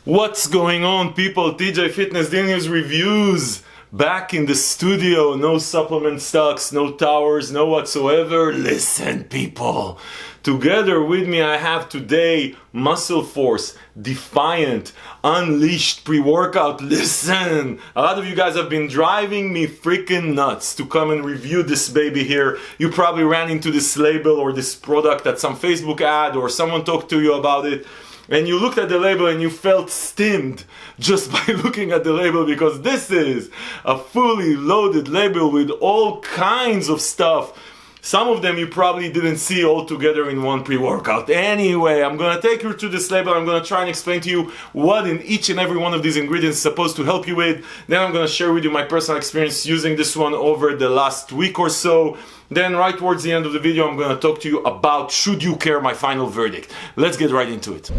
What's going on, people? TJ Fitness News Reviews back in the studio. No supplement stocks, no towers, no whatsoever. Listen, people, together with me I have today MuscleForce Defiant Unleashed pre-workout. Listen, a lot of you guys have been driving me freaking nuts to come and review this baby here. You probably ran into this label or this product at some Facebook ad, or someone talked to you about it, and you looked at the label and you felt stimmed just by looking at the label, because this is a fully loaded label with all kinds of stuff. Some of them you probably didn't see all together in one pre-workout. Anyway, I'm gonna take you through this label. I'm gonna try and explain to you what in each and every one of these ingredients is supposed to help you with. Then I'm gonna share with you my personal experience using this one over the last week or so. Then right towards the end of the video, I'm gonna talk to you about should you care, my final verdict. Let's get right into it.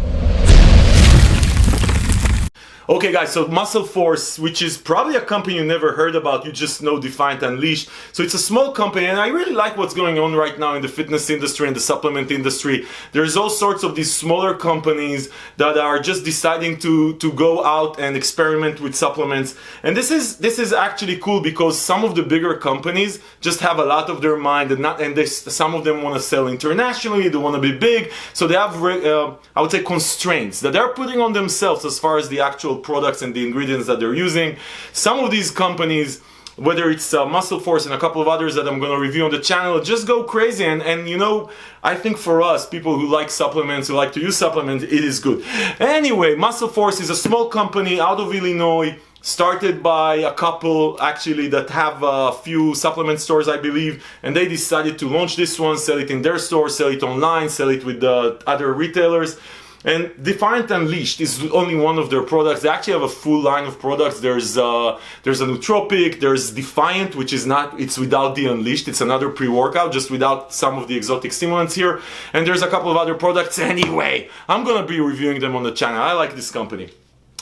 Okay guys, so MuscleForce, which is probably a company you never heard about, you just know Defiant Unleashed. So it's a small company, and I really like what's going on right now in the fitness industry and the supplement industry. There's all sorts of these smaller companies that are just deciding to go out and experiment with supplements. And this is actually cool, because some of the bigger companies just have a lot of their mind, and some of them want to sell internationally, they want to be big, so they have I would say constraints that they're putting on themselves as far as the actual products and the ingredients that they're using. Some of these companies, whether it's MuscleForce and a couple of others that I'm going to review on the channel, just go crazy. And you know, I think for us, people who like supplements, who like to use supplements, it is good. Anyway, MuscleForce is a small company out of Illinois, started by a couple actually that have a few supplement stores, I believe, and they decided to launch this one, sell it in their store, sell it online, sell it with other retailers. And Defiant Unleashed is only one of their products. They actually have a full line of products. There's a nootropic, there's Defiant, which is not, it's without the Unleashed. It's another pre-workout, just without some of the exotic stimulants here. And there's a couple of other products. Anyway, I'm gonna be reviewing them on the channel. I like this company.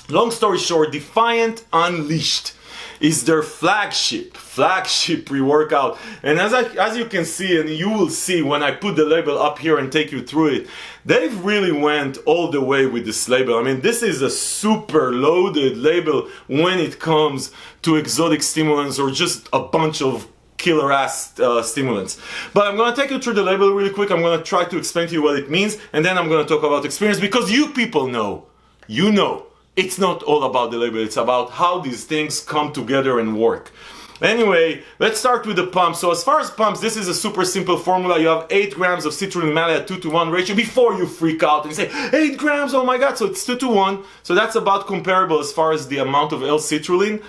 Long story short, Defiant Unleashed is their flagship pre-workout. And as you can see, and you will see when I put the label up here and take you through it, they've really went all the way with this label. I mean, this is a super loaded label when it comes to exotic stimulants or just a bunch of killer ass stimulants. But I'm gonna take you through the label really quick. I'm gonna try to explain to you what it means, and then I'm gonna talk about experience, because you people know, you know, it's not all about the label, it's about how these things come together and work. Anyway, let's start with the pump. So as far as pumps, this is a super simple formula. You have 8 grams of citrulline mally at 2:1 ratio, before you freak out and say, 8 grams, oh my god, so it's 2:1. So that's about comparable as far as the amount of L-citrulline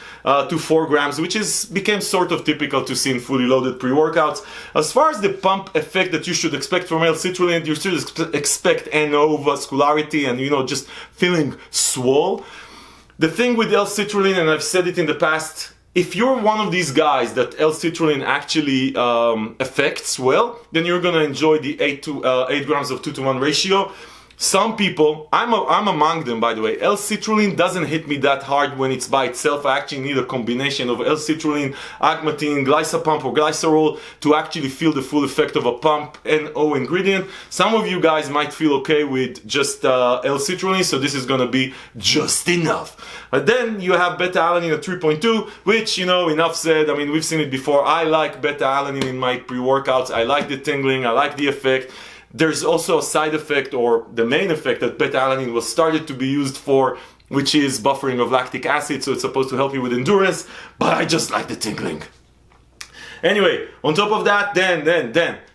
to 4 grams, which became sort of typical to see in fully loaded pre-workouts. As far as the pump effect that you should expect from L-citrulline, you should expect NO, vascularity, and you know, just feeling swole. The thing with L-citrulline, and I've said it in the past, if you're one of these guys that L-citrulline actually affects well, then you're gonna enjoy the 8 grams of 2:1 ratio. Some people, I'm among them by the way, L-citrulline doesn't hit me that hard when it's by itself. I actually need a combination of L-citrulline, agmatine, glycopump or glycerol to actually feel the full effect of a pump NO ingredient. Some of you guys might feel okay with just L-citrulline, so this is gonna be just enough. But then you have beta-alanine at 3.2, which, you know, enough said. I mean, we've seen it before. I like beta-alanine in my pre-workouts. I like the tingling, I like the effect. There's also a side effect, or the main effect, that beta-alanine was started to be used for, which is buffering of lactic acid, so it's supposed to help you with endurance, but I just like the tingling. Anyway, on top of that, then,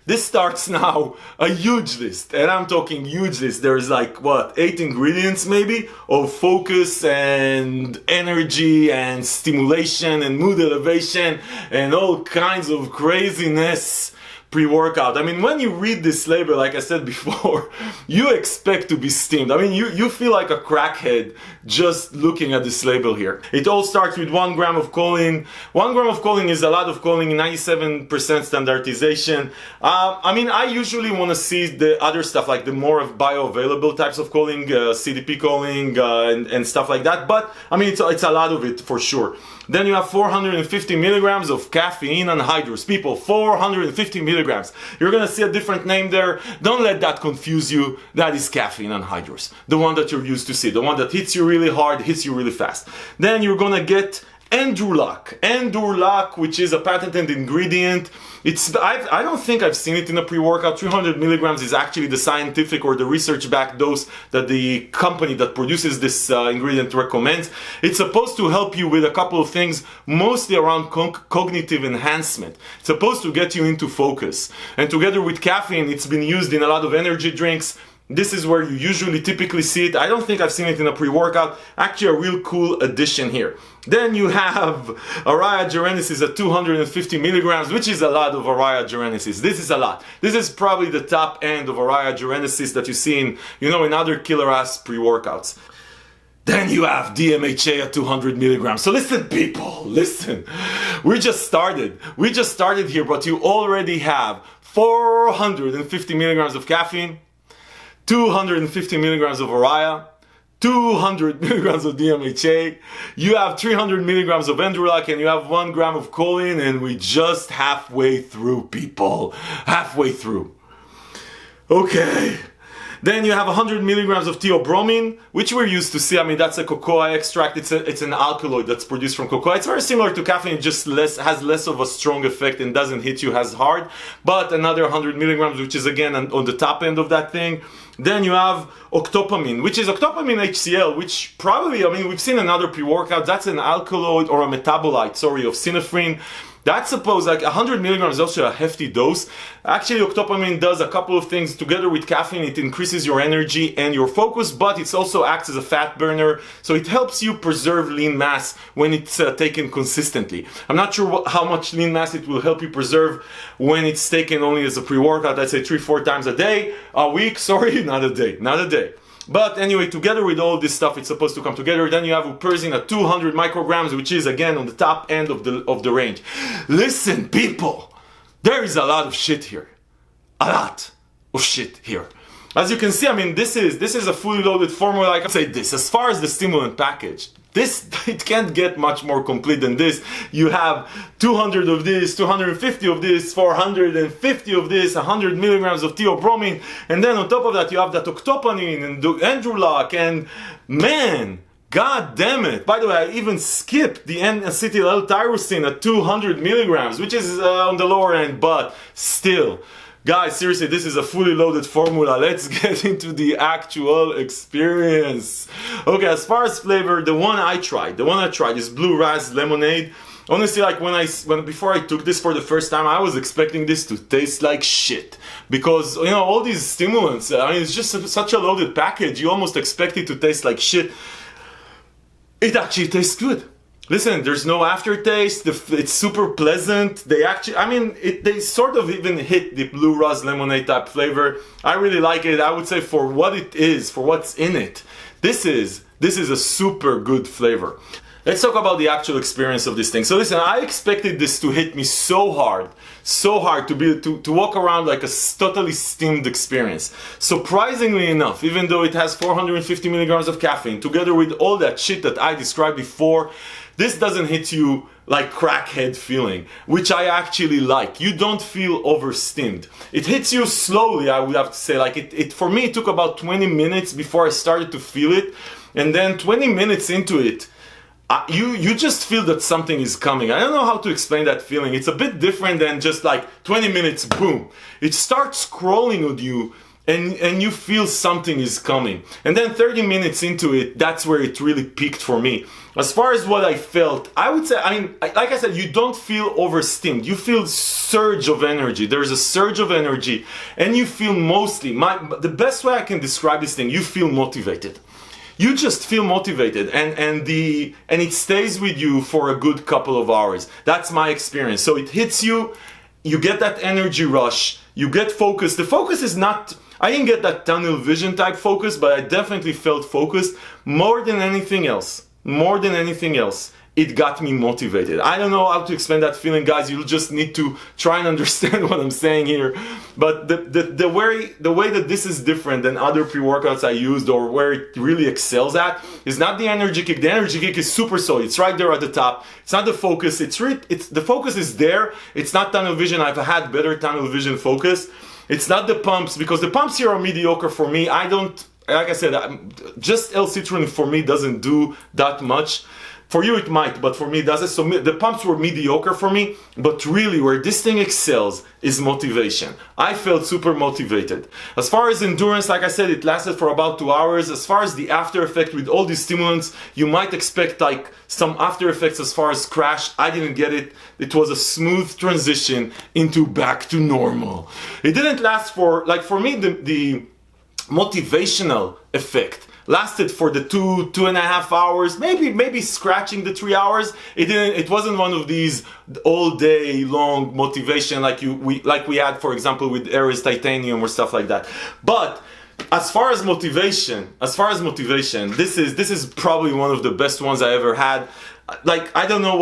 this starts now a huge list, and I'm talking huge list. There's like, what, 8 ingredients maybe, of focus and energy and stimulation and mood elevation and all kinds of craziness pre-workout. I mean, when you read this label, like I said before, you expect to be steamed. I mean, you feel like a crackhead just looking at this label here. It all starts with 1 gram of choline. 1 gram of choline is a lot of choline, 97% standardization. I mean, I usually want to see the other stuff, like the more of bioavailable types of choline, CDP choline, and stuff like that. But, I mean, it's a lot of it for sure. Then you have 450 milligrams of caffeine anhydrous. People, 450 milligrams milligrams. You're gonna see a different name there. Don't let that confuse you. That is caffeine anhydrous, the one that you're used to see, the one that hits you really hard, hits you really fast. Then you're gonna get Endurlock, which is a patented ingredient. I don't think I've seen it in a pre-workout. 300 milligrams is actually the scientific or the research-backed dose that the company that produces this ingredient recommends. It's supposed to help you with a couple of things, mostly around cognitive enhancement. It's supposed to get you into focus. And together with caffeine, it's been used in a lot of energy drinks. This is where you usually typically see it. I don't think I've seen it in a pre-workout. Actually, a real cool addition here. Then you have AREZ Genesis at 250 milligrams, which is a lot of AREZ Genesis. This is a lot. This is probably the top end of AREZ Genesis that you see in, in other killer-ass pre-workouts. Then you have DMHA at 200 milligrams. So listen, people, listen. We just started here, but you already have 450 milligrams of caffeine, 250 milligrams of AREZ, 200 milligrams of DMHA, you have 300 milligrams of Endurlock, and you have 1 gram of choline, and we just halfway through, people. Halfway through. Okay. Then you have 100 milligrams of theobromine, which we're used to see. I mean, that's a cocoa extract. It's an alkaloid that's produced from cocoa. It's very similar to caffeine, it just has less of a strong effect and doesn't hit you as hard. But another 100 milligrams, which is again on the top end of that thing. Then you have octopamine, which is octopamine HCl, which probably, we've seen another pre-workout. That's an alkaloid or a metabolite, of synephrine. That's supposed, 100 milligrams is also a hefty dose. Actually, octopamine does a couple of things. Together with caffeine, it increases your energy and your focus, but it also acts as a fat burner. So it helps you preserve lean mass when it's taken consistently. I'm not sure how much lean mass it will help you preserve when it's taken only as a pre-workout. I'd say 3-4 times a day, a week, not a day. But anyway, together with all this stuff, it's supposed to come together. Then you have uperzine at 200 micrograms, which is again on the top end of the range. Listen, people, there is a lot of shit here. A lot of shit here. As you can see, this is a fully loaded formula. I can say this, as far as the stimulant package, it can't get much more complete than this. You have 200 of this, 250 of this, 450 of this, 100 milligrams of theobromine, and then on top of that you have that octopamine and Endurlock, and man, god damn it. By the way, I even skipped the N-acetyl L-tyrosine at 200 milligrams, which is on the lower end, but still. Guys, seriously, this is a fully loaded formula. Let's get into the actual experience. Okay, as far as flavor, the one I tried is Blue Raz Lemonade. Honestly, before I took this for the first time, I was expecting this to taste like shit. Because, all these stimulants, it's just such a loaded package. You almost expect it to taste like shit. It actually tastes good. Listen, there's no aftertaste, it's super pleasant. They actually, they sort of even hit the Blue Raz Lemonade type flavor. I really like it. I would say for what it is, for what's in it, this is a super good flavor. Let's talk about the actual experience of this thing. So listen, I expected this to hit me so hard to walk around like a totally steamed experience. Surprisingly enough, even though it has 450 milligrams of caffeine, together with all that shit that I described before, this doesn't hit you like crackhead feeling, which I actually like. You don't feel oversteamed. It hits you slowly, I would have to say. For me, it took about 20 minutes before I started to feel it. And then 20 minutes into it, you just feel that something is coming. I don't know how to explain that feeling. It's a bit different than just 20 minutes, boom. It starts scrolling with you and you feel something is coming. And then 30 minutes into it, that's where it really peaked for me. As far as what I felt, I would say, like I said, you don't feel oversteamed. You feel surge of energy. There's a surge of energy and you feel the best way I can describe this thing, you feel motivated. You just feel motivated and it stays with you for a good couple of hours. That's my experience. So it hits you, you get that energy rush, you get focused. The focus is not, I didn't get that tunnel vision type focus, but I definitely felt focused more than anything else. it got me motivated. I don't know how to explain that feeling, guys. You'll just need to try and understand what I'm saying here. But the way that this is different than other pre-workouts I used, or where it really excels at, is not the energy kick. The energy kick is super solid. It's right there at the top. It's not the focus. It's the focus is there. It's not tunnel vision. I've had better tunnel vision focus. It's not the pumps, because the pumps here are mediocre for me. I don't, like I said, just L-citrulline for me doesn't do that much. For you it might, but for me it doesn't. So the pumps were mediocre for me, but really where this thing excels is motivation. I felt super motivated. As far as endurance, like I said, it lasted for about 2 hours. As far as the after effect with all these stimulants, you might expect like some after effects as far as crash. I didn't get it. It was a smooth transition into back to normal. It didn't last for, like for me, the motivational effect lasted for the 2.5 hours, maybe scratching the 3 hours. It wasn't one of these all day long motivation like we had, for example, with AREZ Titanium or stuff like that. But as far as motivation, this is probably one of the best ones I ever had. Like, I don't know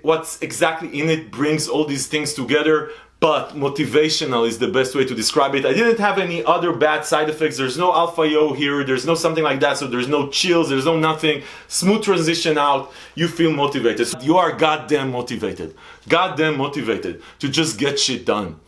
what's exactly in it brings all these things together, but motivational is the best way to describe it. I didn't have any other bad side effects. There's no alpha-yo here. There's no something like that. So there's no chills. There's no nothing. Smooth transition out. You feel motivated. So you are goddamn motivated. Goddamn motivated to just get shit done.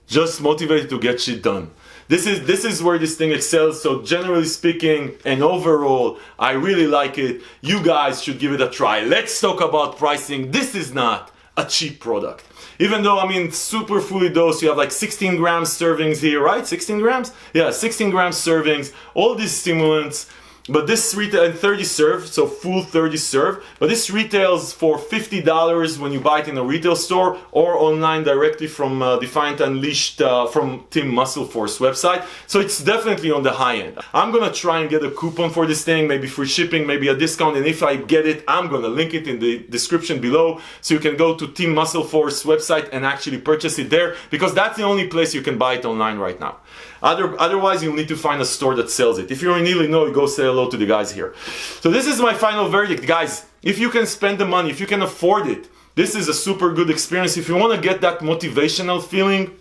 Just motivated to get shit done. This is where this thing excels. So generally speaking and overall, I really like it. You guys should give it a try. Let's talk about pricing. This is not a cheap product. Even though, I mean, super fully dosed, you have like 16 grams servings here, right? 16 grams? Yeah, 16 grams servings, all these stimulants. But this retail, 30 serve, so full 30 serve. But this retails for $50 when you buy it in a retail store or online directly from Defiant Unleashed from Team MuscleForce website. So it's definitely on the high end. I'm gonna try and get a coupon for this thing, maybe free shipping, maybe a discount. And if I get it, I'm gonna link it in the description below. So you can go to Team MuscleForce website and actually purchase it there, because that's the only place you can buy it online right now. Otherwise, you'll need to find a store that sells it. If you're in Illinois, go say hello to the guys here. So this is my final verdict, guys. If you can spend the money, if you can afford it, this is a super good experience. If you want to get that motivational feeling,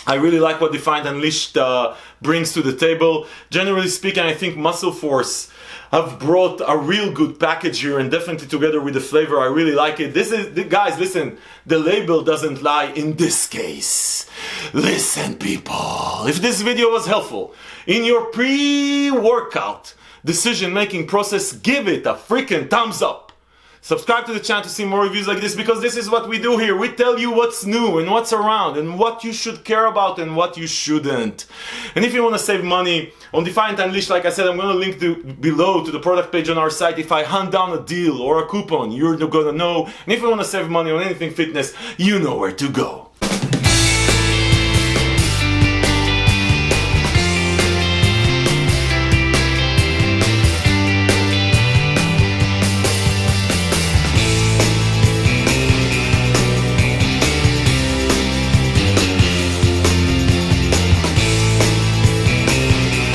I really like what Defiant Unleashed brings to the table. Generally speaking, I think MuscleForce have brought a real good package here, and definitely together with the flavor, I really like it. This is, guys, listen, the label doesn't lie in this case. Listen, people, if this video was helpful in your pre-workout decision-making process, give it a freaking thumbs up. Subscribe to the channel to see more reviews like this, because this is what we do here. We tell you what's new and what's around and what you should care about and what you shouldn't. And if you want to save money on Defiant Unleashed, like I said, I'm going to link below to the product page on our site. If I hunt down a deal or a coupon, you're going to know. And if you want to save money on anything fitness, you know where to go.